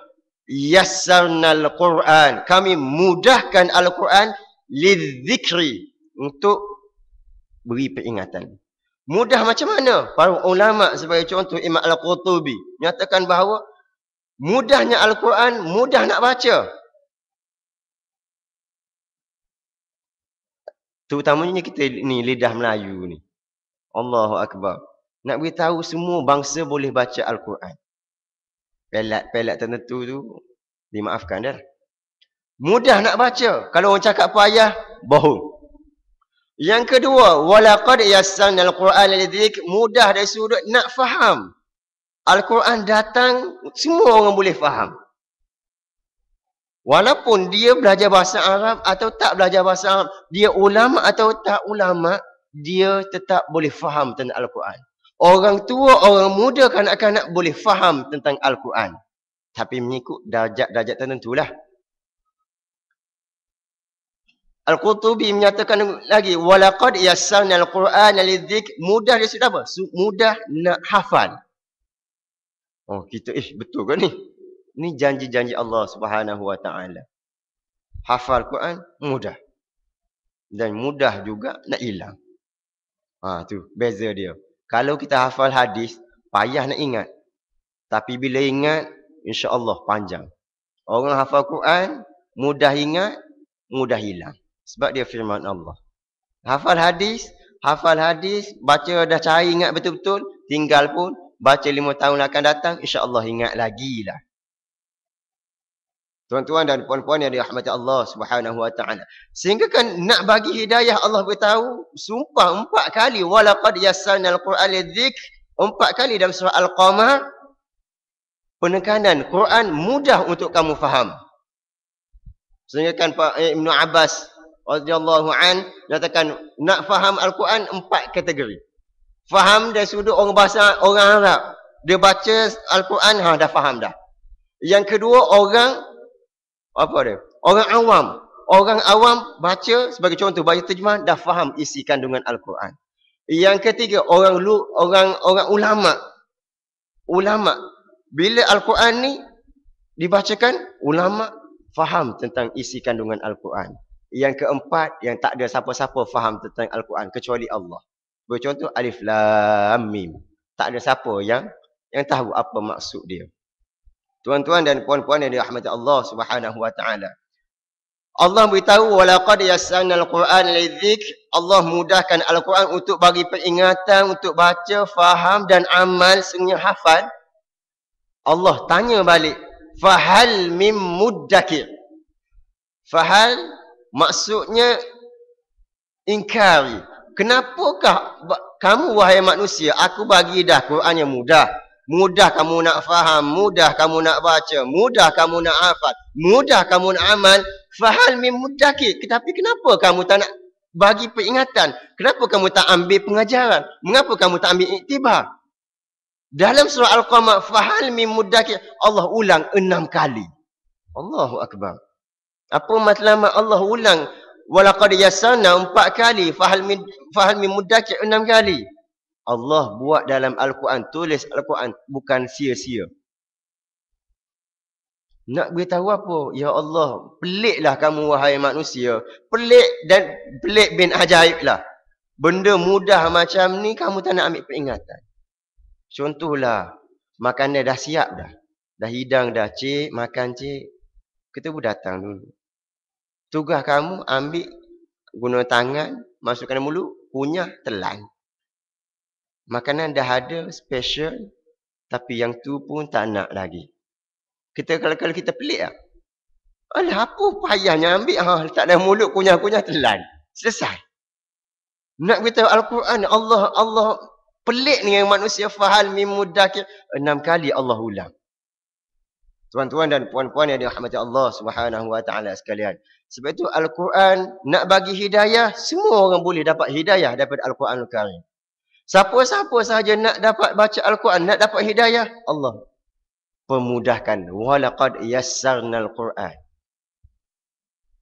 yassarnal Qur'an, kami mudahkan Al-Quran lidzikri, untuk beri peringatan. Mudah macam mana? Para ulama sebagai contoh Imam Al-Qurtubi nyatakan bahawa mudahnya Al-Quran, mudah nak baca. Terutamanya kita ni lidah Melayu ni. Allahu Akbar. Nak beritahu semua bangsa boleh baca Al-Quran. Pelat-pelat tertentu tu dimaafkan dah. Mudah nak baca. Kalau orang cakap payah, bohong. Yang kedua, walaqad yassarnal Qur'ana lidzikr, mudah dari sudut nak faham. Al-Quran datang, semua orang boleh faham. Walaupun dia belajar bahasa Arab atau tak belajar bahasa Arab, dia ulama atau tak ulama, dia tetap boleh faham tentang Al-Quran. Orang tua, orang muda, kanak-kanak boleh faham tentang Al-Quran. Tapi mengikut darjat-darjat tertentulah. Al-Qurtubi menyatakan lagi, walaqad yassarnal Qur'ana lidzikr, mudah dia sudah apa? Mudah nak hafal. Oh, kita betul ke ni? Ni janji-janji Allah Subhanahu wa taala. Hafal Quran mudah. Dan mudah juga nak hilang. Tu beza dia. Kalau kita hafal hadis, payah nak ingat. Tapi bila ingat, insya-Allah panjang. Orang hafal Quran, mudah ingat, mudah hilang. Sebab dia firman Allah. Hafal hadis, baca dah cari ingat betul-betul, tinggal pun baca 5 tahun akan datang, insya-Allah ingat lagi lah. Tuan-tuan dan puan-puan yang dirahmati Allah Subhanahu wa taala. Sehingga kan nak bagi hidayah, Allah beritahu, sumpah 4 kali, walaqad yassarnal Qur'ana lidzikr, 4 kali dalam surah Al-Qamar, penekanan Quran mudah untuk kamu faham. Sehingga kan Pak Ibn Abbas radhiyallahu an nyatakan nak faham Al-Quran 4 kategori. Faham dari sudut orang bahasa orang Arab. Dia baca Al-Quran dah faham dah. Yang kedua, orang apa dia? Orang awam. Orang awam baca sebagai contoh, baca terjemahan dah faham isi kandungan Al-Quran. Yang ketiga, orang ulama. Ulama. Bila Al-Quran ni dibacakan, ulama faham tentang isi kandungan Al-Quran. Yang keempat, yang tak ada siapa-siapa faham tentang Al-Quran kecuali Allah. Bercontoh Alif Lam Mim. Tak ada siapa yang tahu apa maksud dia. Tuan-tuan dan puan-puan yang dirahmati Allah Subhanahu wa taala. Allah beritahu walaqad yassarnal Qur'ana lidzikr. Allah mudahkan Al-Quran untuk bagi peringatan, untuk baca, faham dan amal sehingga hafal. Allah tanya balik, fahal mim muddakir. Fahal maksudnya ingkari. Kenapakah kamu wahai manusia, aku bagi dah Quran yang mudah. Mudah kamu nak faham, mudah kamu nak baca, mudah kamu nak hafal, mudah kamu nak amal. Fahal mim muddakir. Tetapi kenapa kamu tak nak bagi peringatan? Kenapa kamu tak ambil pengajaran? Mengapa kamu tak ambil iktibar? Dalam surah Al-Qamar, fahal mim muddakir, Allah ulang 6 kali. Allahu Akbar. Apa matlamat Allah ulang? Walaqad yassarna 4 kali, fahal mim muddakir 6 kali. Allah buat dalam Al-Quran, tulis Al-Quran bukan sia-sia. Nak beritahu apa? Ya Allah, peliklah kamu wahai manusia. Pelik dan pelik bin ajaib lah. Benda mudah macam ni kamu tak nak ambil peringatan. Contohlah, makanan dah siap dah. Dah hidang dah, cik, makan cik. Kita pun datang dulu. Tugas kamu ambil, guna tangan, masukkan dalam mulut, kunyah, telan. Makanan dah ada, special. Tapi yang tu pun tak nak lagi. Kalau kita pelik lah. Alah, apa payahnya ambil, letak dalam mulut, kunyah-kunyah, telan. Selesai. Nak beritahu Al-Quran, Allah pelik ni yang manusia fahal mim muddakir. 6 kali Allah ulang. Tuan-tuan dan puan-puan yang dirahmati Allah Subhanahu wa taala sekalian. Sebab itu Al-Quran nak bagi hidayah, semua orang boleh dapat hidayah daripada Al-Quranul Karim. Siapa-siapa sahaja nak dapat baca Al-Quran, nak dapat hidayah, Allah pemudahkan. Walaqad yassarnal Quran.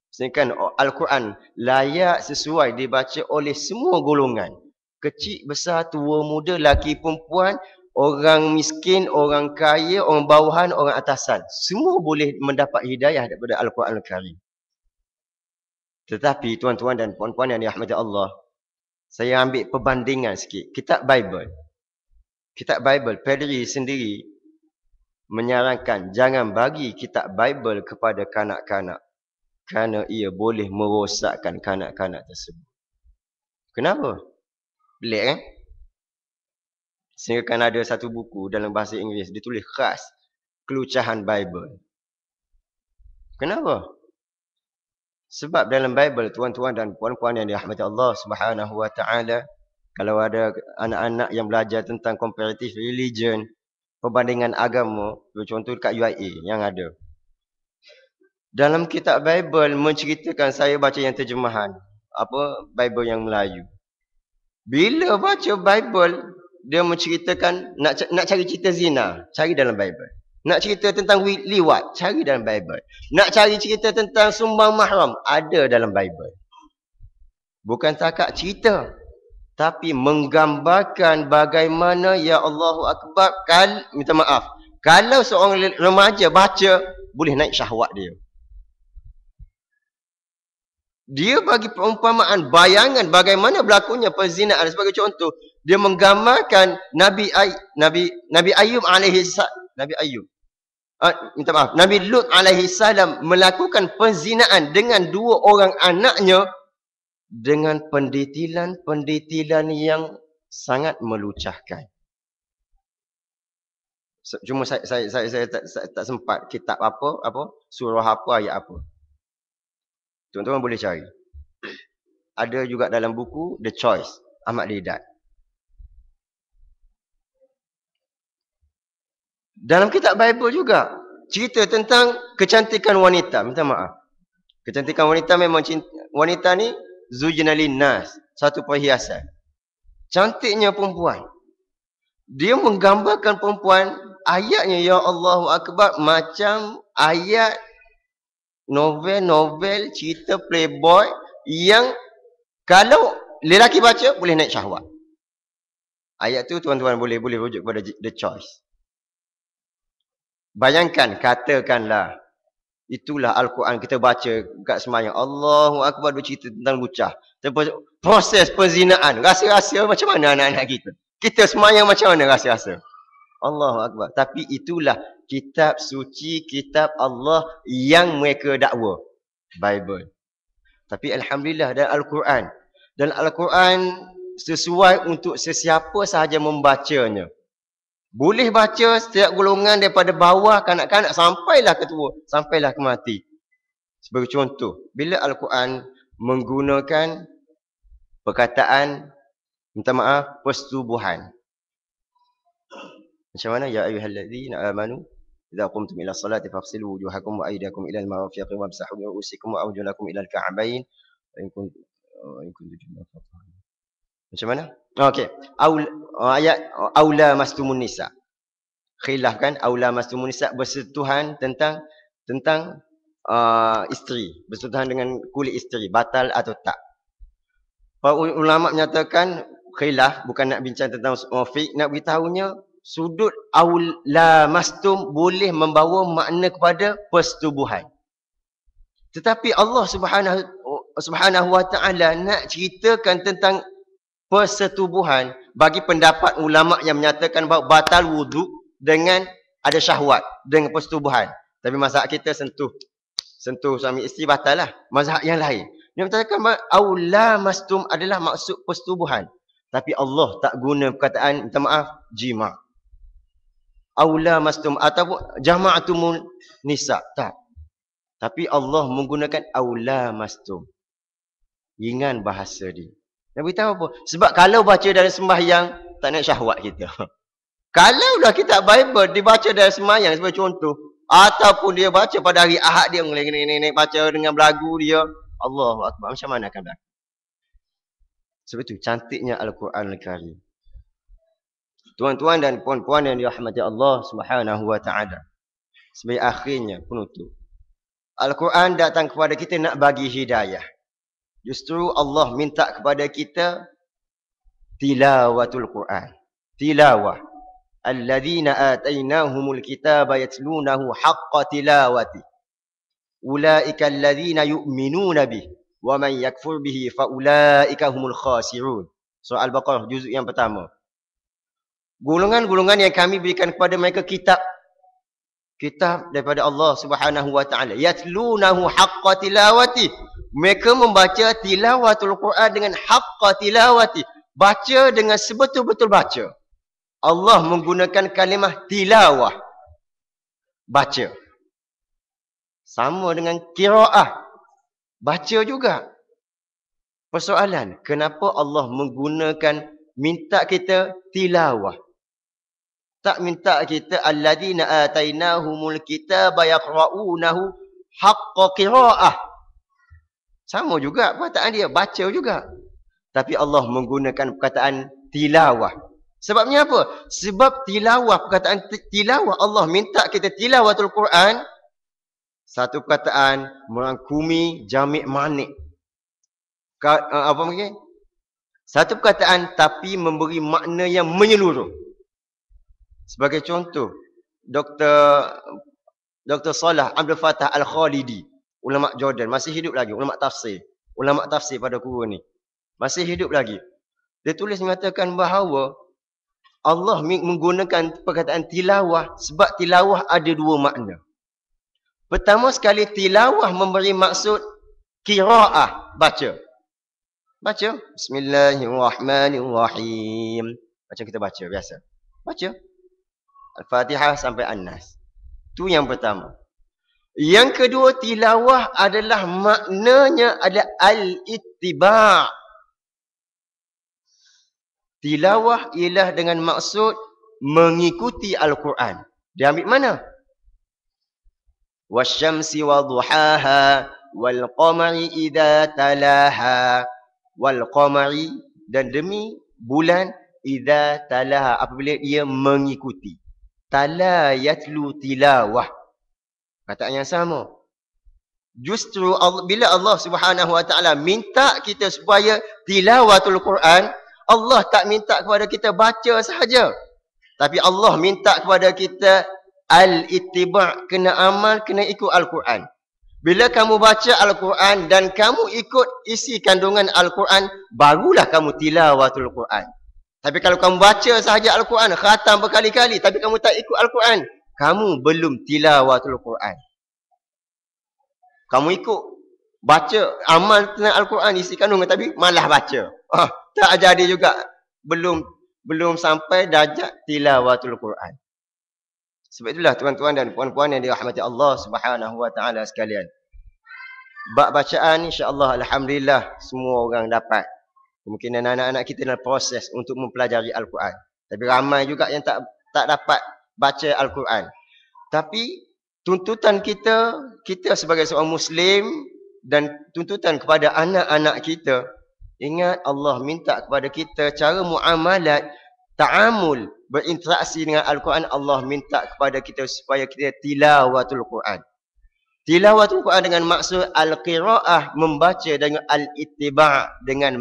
Sedangkan Al-Quran layak sesuai dibaca oleh semua golongan. Kecil, besar, tua, muda, laki, perempuan, orang miskin, orang kaya, orang bawahan, orang atasan. Semua boleh mendapat hidayah daripada Al-Quran Al-Karim. Tetapi tuan-tuan dan puan-puan yang dirahmati Allah, saya ambil perbandingan sikit. Kitab Bible. Kitab Bible, Padri sendiri menyarankan jangan bagi kitab Bible kepada kanak-kanak. Kerana ia boleh merosakkan kanak-kanak tersebut. Kenapa? Pelik kan? Sehingga kan ada satu buku dalam bahasa Inggeris, ditulis khas kelucahan Bible. Kenapa? Sebab dalam Bible, tuan-tuan dan puan-puan yang dirahmati Allah Subhanahu wa taala, kalau ada anak-anak yang belajar tentang comparative religion, perbandingan agama, contoh dekat UIA yang ada. Dalam kitab Bible menceritakan, saya baca yang terjemahan, Bible yang Melayu. Bila baca Bible, dia menceritakan nak cari cerita zina, cari dalam Bible. Nak cerita tentang liwat, cari dalam Bible. Nak cari cerita tentang sumbang mahram, ada dalam Bible. Bukan takat cerita, tapi menggambarkan bagaimana, ya Allahu Akbar, minta maaf, kalau seorang remaja baca, boleh naik syahwat dia. Dia bagi perumpamaan, bayangan bagaimana berlakunya perzinaan. Sebagai contoh, dia menggambarkan Nabi Ayub alaihi Nabi Lut alaihi salam melakukan perzinaan dengan 2 orang anaknya dengan pendetilan yang sangat melucahkan. Cuma saya tak sempat kitab apa, surah apa, ayat apa. Tuan-tuan boleh cari. Ada juga dalam buku The Choice, Ahmad Deedat. Dalam kitab Bible juga cerita tentang kecantikan wanita. Minta maaf. Kecantikan wanita memang wanita ni zujnalin nas, satu perhiasan. Cantiknya perempuan. Dia menggambarkan perempuan ayatnya ya Allahu Akbar macam ayat novel-novel cerita playboy yang kalau lelaki baca boleh naik syahwat. Ayat tu tuan-tuan boleh rujuk kepada The Choice. Bayangkan, katakanlah itulah Al-Quran kita baca kat semayang. Allahu Akbar, dia cerita tentang lucah. Proses perzinaan. Rasa-rasa macam mana anak-anak kita? Kita semayang macam mana rasa-rasa? Allahu Akbar. Tapi itulah kitab suci, kitab Allah yang mereka dakwa. Bible. Tapi Alhamdulillah dan Al-Quran. Dan Al-Quran sesuai untuk sesiapa sahaja membacanya. Boleh baca setiap golongan daripada bawah kanak-kanak sampailah ke tua, sampailah ke mati. Sebagai contoh, bila Al-Quran menggunakan perkataan, minta maaf, persetubuhan. Macam mana? Ya ayyuhalladzina amanu idza qumtum ila salati faghsilu wujuhakum wa aydiyakum ila al-marafiqi wamsahu bi ru'usikum wa arjulakum ila al-ka'bayn in kuntum junuban. Macam mana? Okey. Ayat aula mastumun nisa. Khilaf kan? Aula mastumun nisa bersentuhan tentang isteri, bersentuhan dengan kulit isteri, batal atau tak. Para ulama menyatakan khilaf, bukan nak bincang tentang fiqh, nak beritahunya sudut aula mastum boleh membawa makna kepada persetubuhan. Tetapi Allah Subhanahu wa taala nak ceritakan tentang persetubuhan bagi pendapat ulama yang menyatakan bahawa batal wuduk dengan ada syahwat dengan persetubuhan. Tapi mazhab kita sentuh suami isteri batal lah. Mazhab yang lain dia mengatakan bahawa aula mastum adalah maksud persetubuhan. Tapi Allah tak guna perkataan minta maaf jima. Aula mastum ataupun jama'atumul nisa, tak. Tapi Allah menggunakan aula mastum. Ringan bahasa dia. Nak beritahu apa? Sebab kalau baca dalam sembahyang, tak nak syahwat kita. Kalau dah kitab Bible dibaca dalam sembahyang sebagai contoh, ataupun dia baca pada hari Ahad dia ngeleng-ngeleng baca dengan belagu dia, Allahu Akbar, macam mana akan berlaku? Sebab itu cantiknya Al-Quran Al-Karim. Tuan-tuan dan puan-puan yang dirahmati Allah Subhanahu wa taala. Sebagai akhirnya penutup. Al-Quran datang kepada kita nak bagi hidayah. Justru Allah minta kepada kita tilawatul Quran. Tilawah. Alladzina atainahumul kitaba yatlunahu haqqa tilawati. Ulaika alladzina yu'minuna bih. Wa man yakfur bihi fa ulaika humul khasirun. Surah Al-Baqarah juzuk yang pertama. Golongan-golongan yang kami berikan kepada mereka kitab daripada Allah Subhanahu wa taala. Yatlunahu haqqa tilawati. Mereka membaca tilawatul Quran dengan haqqa tilawati. Baca dengan sebetul-betul baca. Allah menggunakan kalimah tilawah. Baca. Sama dengan qiraah. Baca juga. Persoalan, kenapa Allah menggunakan minta kita tilawah? Tak minta kita alladzina atainahumul kitaba yaqra'unahu haqqa qira'ah. Sama juga perkataan dia, baca juga. Tapi Allah menggunakan perkataan tilawah. Sebabnya apa? Sebab tilawah, perkataan tilawah Allah minta kita tilawatul Quran. Satu perkataan merangkumi jami' manik. Apa mungkin? Satu perkataan tapi memberi makna yang menyeluruh. Sebagai contoh, Dr. Salah Abdul Fattah Al-Khalidi, ulama Jordan, masih hidup lagi, ulama tafsir pada kurun ni. Masih hidup lagi. Dia tulis mengatakan bahawa Allah menggunakan perkataan tilawah sebab tilawah ada dua makna. Pertama sekali tilawah memberi maksud qiraah, baca. Baca. Bismillahirrahmanirrahim. Macam kita baca biasa. Baca. Al-Fatihah sampai An-Nas. Itu yang pertama. Yang kedua, tilawah adalah maknanya ada al-ittiba'. Tilawah ialah dengan maksud mengikuti Al-Quran. Dia ambil mana? Wasyamsi wa duhaha wal qamari idza talaha wal qamari, dan demi bulan idza talaha, apabila ia mengikuti. tala yatlu tilawah. Perkataan yang sama. Justru bila Allah Subhanahu Wa Taala minta kita supaya tilawatul Quran, Allah tak minta kepada kita baca sahaja. Tapi Allah minta kepada kita al-ittiba', kena amal, kena ikut Al-Quran. Bila kamu baca Al-Quran dan kamu ikut isi kandungan Al-Quran, barulah kamu tilawatul Quran. Tapi kalau kamu baca sahaja Al-Quran, khatam berkali-kali, tapi kamu tak ikut Al-Quran, kamu belum tilawatul Quran. Kamu ikut baca amal tentang Al-Quran isi kandungan, tapi malah baca. Tak jadi juga. Belum sampai darjat tilawatul Quran. Sebab itulah tuan-tuan dan puan-puan yang dirahmati Allah Subhanahu Wa Taala sekalian. Bab bacaan insya-Allah alhamdulillah semua orang dapat. Kemungkinan anak-anak kita dalam proses untuk mempelajari Al-Quran. Tapi ramai juga yang tak dapat baca Al-Quran. Tapi tuntutan kita sebagai seorang Muslim dan tuntutan kepada anak-anak kita, ingat Allah minta kepada kita cara muamalat, ta'amul, berinteraksi dengan Al-Quran. Allah minta kepada kita supaya kita tilawatul Quran. Tilawatul Quran dengan maksud al-qira'ah, membaca, dengan al-ittiba', dengan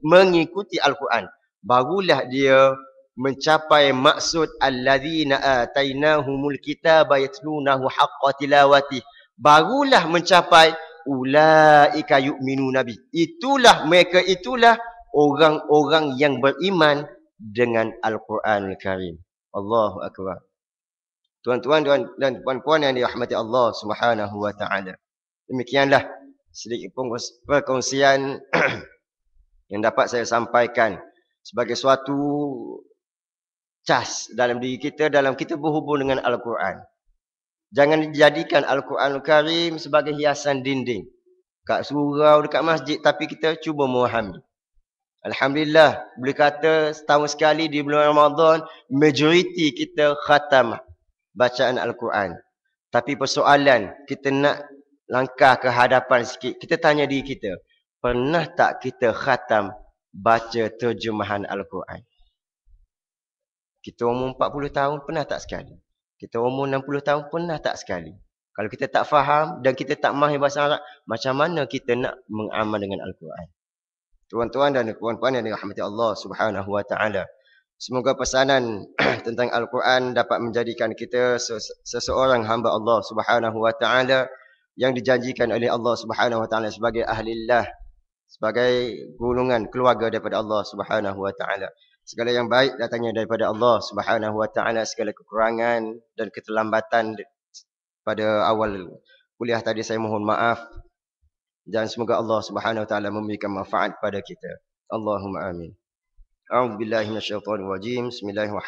mengikuti Al-Quran. Barulah dia mencapai maksud alladzina atainahumul kitaba yatlunahu haqqa tilawati. Barulah mencapai ulaika yu'minuna bi. Itulah mereka, itulah orang-orang yang beriman dengan Al-Quranul Karim. Allahu akbar. Tuan-tuan dan puan-puan yang dirahmati Allah Subhanahu Wa Taala. Demikianlah sedikit perkongsian yang dapat saya sampaikan sebagai suatu cas dalam diri kita dalam kita berhubung dengan Al-Quran. Jangan dijadikan Al-Quranul Karim sebagai hiasan dinding kat surau, dekat masjid, tapi kita cuba memahami. Alhamdulillah, boleh kata setahun sekali di bulan Ramadan, majoriti kita khatam bacaan Al-Quran. Tapi persoalan, kita nak langkah ke hadapan sikit. Kita tanya diri kita, pernah tak kita khatam baca terjemahan Al-Quran? Kita umur 40 tahun, pernah tak sekali? Kita umur 60 tahun, pernah tak sekali? Kalau kita tak faham dan kita tak mahir bahasa Arab, macam mana kita nak mengamal dengan Al-Quran? Tuan-tuan dan puan-puan yang dirahmati Allah Subhanahu Wa Taala, semoga pesanan tentang Al-Quran dapat menjadikan kita seseorang hamba Allah Subhanahu Wa Taala yang dijanjikan oleh Allah Subhanahu Wa Taala sebagai ahlillah, sebagai golongan keluarga daripada Allah Subhanahu Wa Taala. Segala yang baik datangnya daripada Allah Subhanahu Wa Taala. Segala kekurangan dan keterlambatan pada awal kuliah tadi saya mohon maaf, dan semoga Allah Subhanahu Wa Taala memberikan manfaat pada kita. Allahumma amin. A'udzubillahi minasyaitonir rajim. Bismillahirrahmanirrahim.